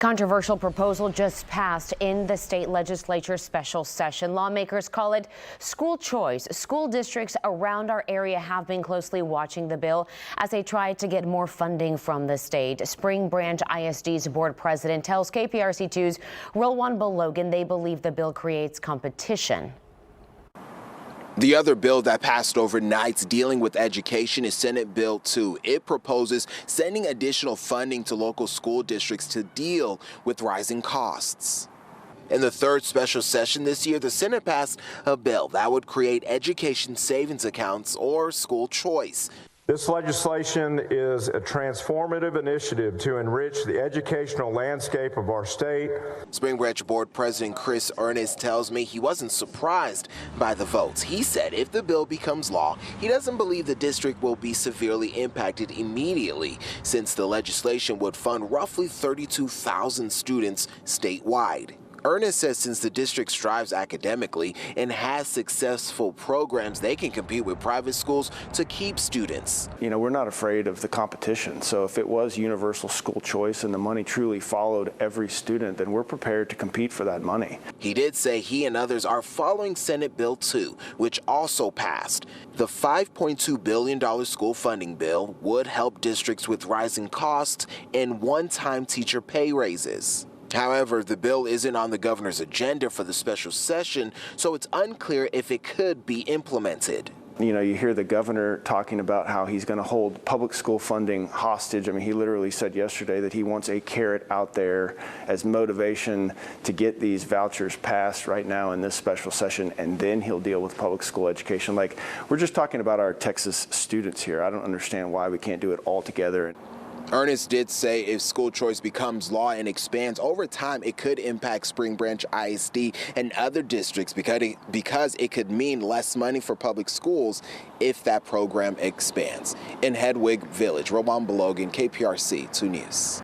Controversial proposal just passed in the state legislature special session. Lawmakers call it school choice. School districts around our area have been closely watching the bill as they try to get more funding from the state. Spring Branch ISD's board president tells KPRC2's Rowan Balogan they believe the bill creates competition. The other bill that passed overnight dealing with education is Senate Bill 2. It proposes sending additional funding to local school districts to deal with rising costs. In the third special session this year, the Senate passed a bill that would create education savings accounts or school choice. This legislation is a transformative initiative to enrich the educational landscape of our state. Spring Branch Board President Chris Ernest tells me he wasn't surprised by the votes. He said if the bill becomes law, he doesn't believe the district will be severely impacted immediately, since the legislation would fund roughly 32,000 students statewide. Ernest says since the district strives academically and has successful programs, they can compete with private schools to keep students. You know, we're not afraid of the competition. So if it was universal school choice and the money truly followed every student, then we're prepared to compete for that money. He did say he and others are following Senate Bill 2, which also passed. The $5.2 billion school funding bill would help districts with rising costs and one-time teacher pay raises. However, the bill isn't on the governor's agenda for the special session, so it's unclear if it could be implemented. You know, you hear the governor talking about how he's going to hold public school funding hostage. I mean, he literally said yesterday that he wants a carrot out there as motivation to get these vouchers passed right now in this special session, and then he'll deal with public school education. Like, we're just talking about our Texas students here. I don't understand why we can't do it all together. Ernest did say if school choice becomes law and expands over time, it could impact Spring Branch ISD and other districts because it could mean less money for public schools if that program expands. In Hedwig Village, Rowan Balogan, KPRC 2 News.